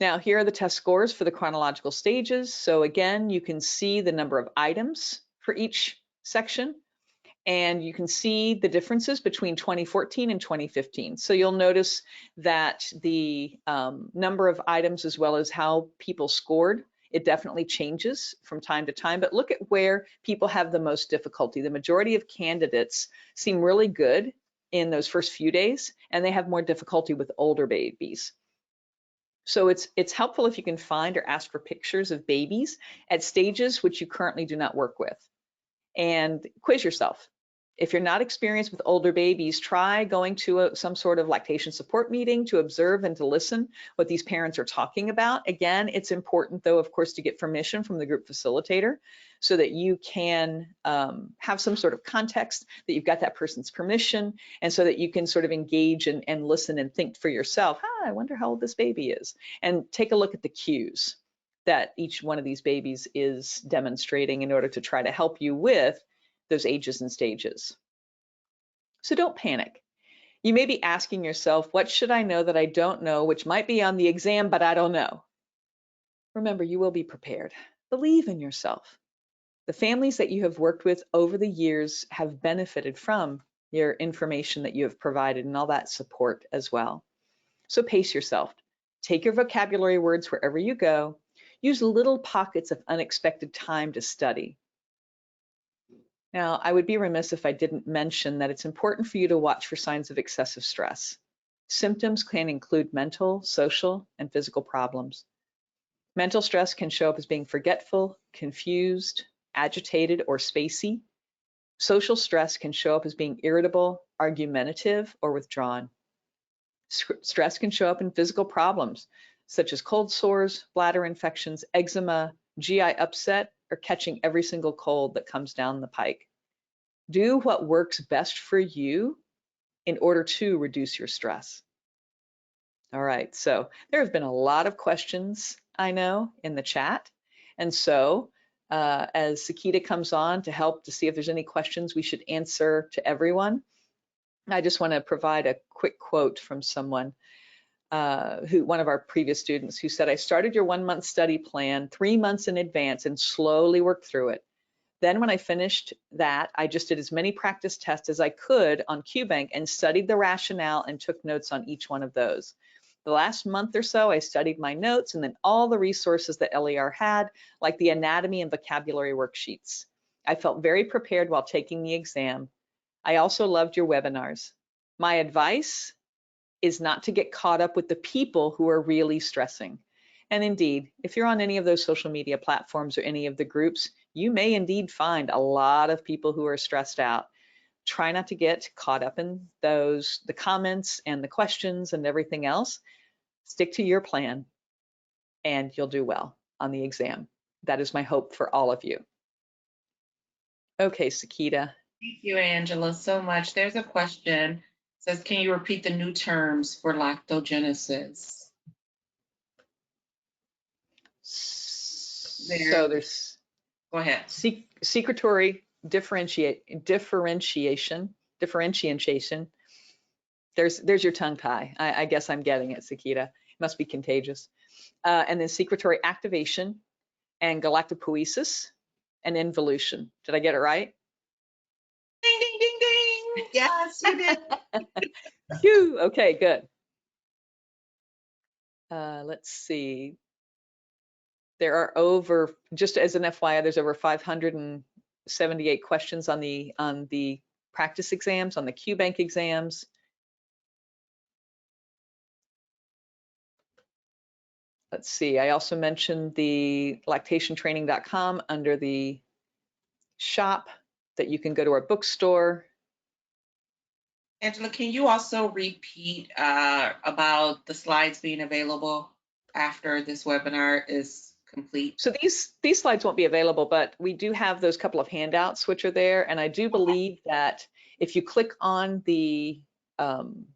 Now, here are the test scores for the chronological stages. So again, you can see the number of items for each section, and you can see the differences between 2014 and 2015. So you'll notice that the number of items, as well as how people scored, it definitely changes from time to time, but look at where people have the most difficulty. The majority of candidates seem really good in those first few days, and they have more difficulty with older babies. So it's helpful if you can find or ask for pictures of babies at stages which you currently do not work with, and quiz yourself. If you're not experienced with older babies, try going to some sort of lactation support meeting to observe and to listen what these parents are talking about. Again, it's important, though, of course, to get permission from the group facilitator so that you can have some sort of context, that you've got that person's permission, and so that you can sort of engage and listen and think for yourself, I wonder how old this baby is, and take a look at the cues that each one of these babies is demonstrating in order to try to help you with those ages and stages. So don't panic. You may be asking yourself, what should I know that I don't know, which might be on the exam, but I don't know. Remember, you will be prepared. Believe in yourself. The families that you have worked with over the years have benefited from your information that you have provided and all that support as well. So pace yourself. Take your vocabulary words wherever you go. Use little pockets of unexpected time to study. Now, I would be remiss if I didn't mention that it's important for you to watch for signs of excessive stress. Symptoms can include mental, social, and physical problems. Mental stress can show up as being forgetful, confused, agitated, or spacey. Social stress can show up as being irritable, argumentative, or withdrawn. Stress can show up in physical problems, such as cold sores, bladder infections, eczema, GI upset, or catching every single cold that comes down the pike. Do what works best for you in order to reduce your stress. All right, so there have been a lot of questions, I know, in the chat. And so as Sekeita comes on to help to see if there's any questions we should answer to everyone, I just want to provide a quick quote from someone, one of our previous students, who said, "I started your 1-month study plan 3 months in advance and slowly worked through it. Then when I finished that, I just did as many practice tests as I could on QBank and studied the rationale and took notes on each one of those. The last month or so, I studied my notes and then all the resources that LER had, like the anatomy and vocabulary worksheets. I felt very prepared while taking the exam. I also loved your webinars. My advice is not to get caught up with the people who are really stressing." And indeed, if you're on any of those social media platforms or any of the groups, you may indeed find a lot of people who are stressed out. Try not to get caught up in those, the comments and the questions and everything else. Stick to your plan and you'll do well on the exam. That is my hope for all of you. Okay, Sekeita. Thank you, Angela, so much. There's a question. It says, can you repeat the new terms for lactogenesis? So there's, go ahead. Secretory differentiation. There's your tongue tie. I guess I'm getting it, Sekeita. It must be contagious. And then secretory activation and galactopoiesis and involution. Did I get it right? Ding, ding, ding, ding. Yes, you did. Phew. Okay, good. Let's see. There are over, just as an FYI, there's over 578 questions on the practice exams, on the QBank exams. Let's see, I also mentioned the lactationtraining.com under the shop that you can go to our bookstore. Angela, can you also repeat about the slides being available after this webinar is complete? So these slides won't be available, but we do have those couple of handouts which are there, and I do believe that if you click on the in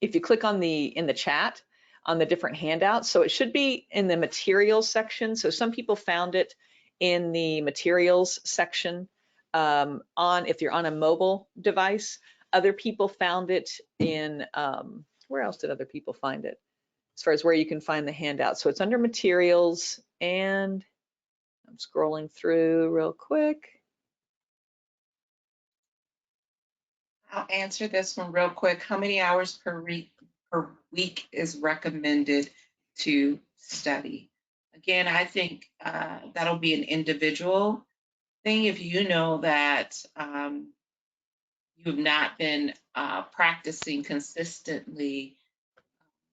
the chat on the different handouts, so it should be in the materials section. So some people found it in the materials section if you're on a mobile device. Other people found it in, where else did other people find it? As far as where you can find the handout. So it's under materials, and I'm scrolling through real quick. I'll answer this one real quick. How many hours per week is recommended to study? Again, I think that'll be an individual thing. If you know that you've not been practicing consistently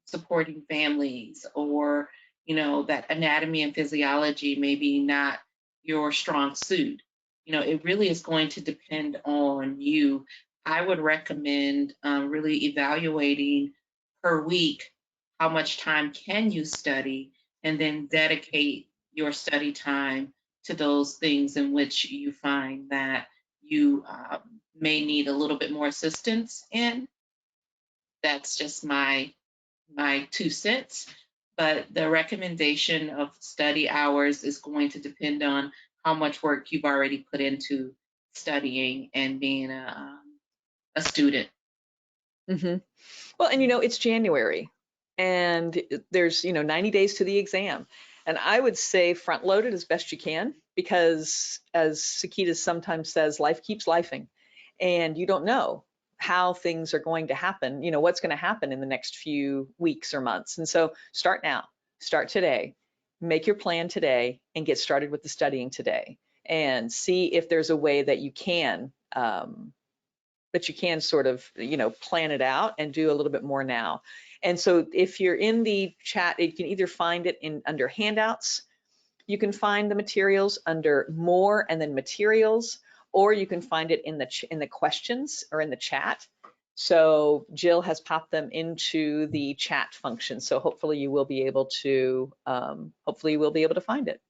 supporting families, or that anatomy and physiology may be not your strong suit, it really is going to depend on you. I would recommend really evaluating per week how much time can you study, and then dedicate your study time to those things in which you find that you may need a little bit more assistance in. That's just my 2 cents, but the recommendation of study hours is going to depend on how much work you've already put into studying and being a student. Mm-hmm. Well, and it's January, and there's 90 days to the exam, and I would say front load it as best you can, because as Sekeita sometimes says, life keeps lifing, and you don't know how things are going to happen, what's going to happen in the next few weeks or months. And so start now, start today, make your plan today and get started with the studying today, and see if there's a way that you can sort of, plan it out and do a little bit more now. And so if you're in the chat, you can either find it under handouts, you can find the materials under more and then materials, or you can find it in the questions or in the chat. So Jill has popped them into the chat function. So hopefully you will be able to find it.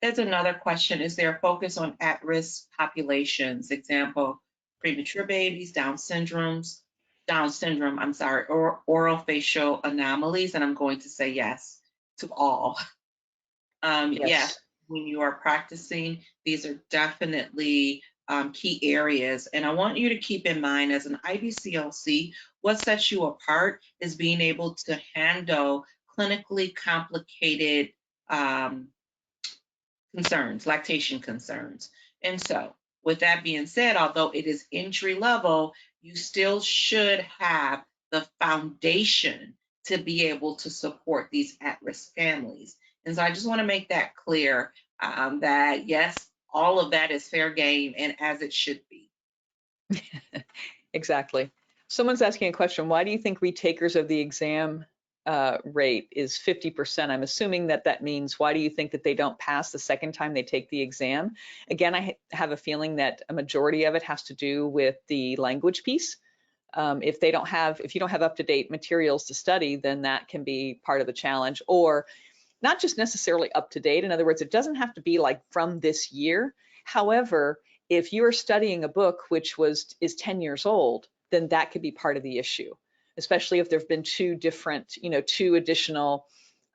There's another question. Is there a focus on at-risk populations? Example, premature babies, Down syndrome, or oral facial anomalies? And I'm going to say yes to all. Yes, when you are practicing, these are definitely key areas. And I want you to keep in mind, as an IBCLC, what sets you apart is being able to handle clinically complicated concerns, lactation concerns. And so with that being said, although it is entry level, you still should have the foundation to be able to support these at-risk families. And so I just want to make that clear, that yes, all of that is fair game and as it should be. Exactly. Someone's asking a question. Why do you think retakers of the exam rate is 50%? I'm assuming that means, why do you think that they don't pass the second time they take the exam? Again, I have a feeling that a majority of it has to do with the language piece. If you don't have up-to-date materials to study, then that can be part of the challenge, or not just necessarily up to date. In other words, it doesn't have to be like from this year. However, if you're studying a book which is 10 years old, then that could be part of the issue, especially if there've been two additional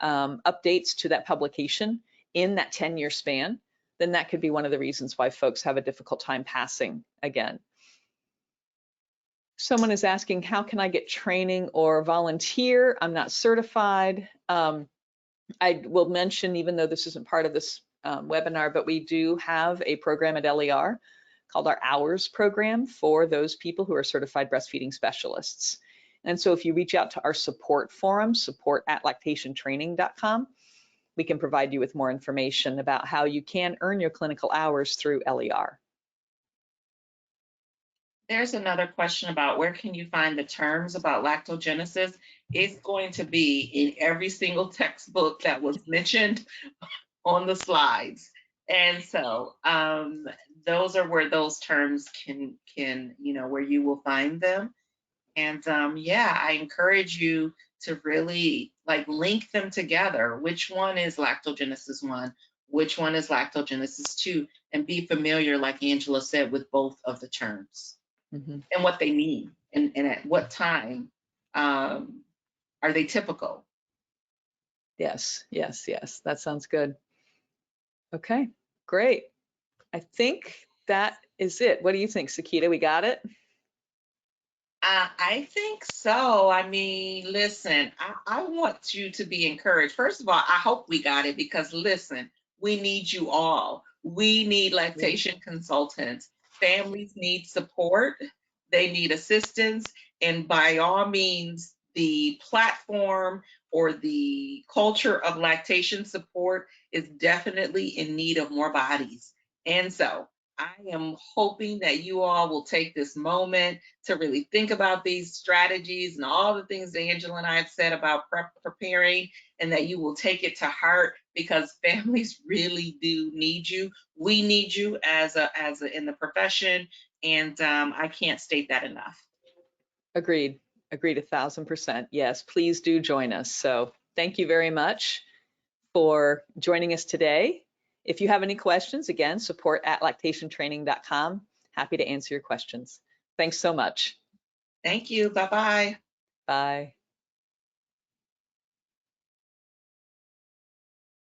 updates to that publication in that 10-year span, then that could be one of the reasons why folks have a difficult time passing again. Someone is asking, how can I get training or volunteer? I'm not certified. I will mention, even though this isn't part of this webinar, but we do have a program at LER called our Hours program for those people who are certified breastfeeding specialists. And so if you reach out to our support forum, support@lactationtraining.com, we can provide you with more information about how you can earn your clinical hours through LER. There's another question about where can you find the terms about lactogenesis. It's going to be in every single textbook that was mentioned on the slides. And so those are where those terms can where you will find them. And yeah, I encourage you to really link them together. Which one is lactogenesis 1? Which one is lactogenesis 2? And be familiar, like Angela said, with both of the terms. Mm-hmm. And what they mean, and at what time are they typical? Yes. That sounds good. Okay, great. I think that is it. What do you think, Sekeita? We got it? I think so. I mean, listen, I want you to be encouraged. First of all, I hope we got it, because listen, we need you all. We need lactation consultants. Families need support. They need assistance. And by all means, the platform or the culture of lactation support is definitely in need of more bodies. And so I am hoping that you all will take this moment to really think about these strategies and all the things that Angela and I have said about preparing, and that you will take it to heart, because families really do need you. We need you as in the profession, and I can't state that enough. Agreed 1,000%. Yes, please do join us. So thank you very much for joining us today. If you have any questions, again, support@lactationtraining.com. Happy to answer your questions. Thanks so much. Thank you. Bye-bye. Bye.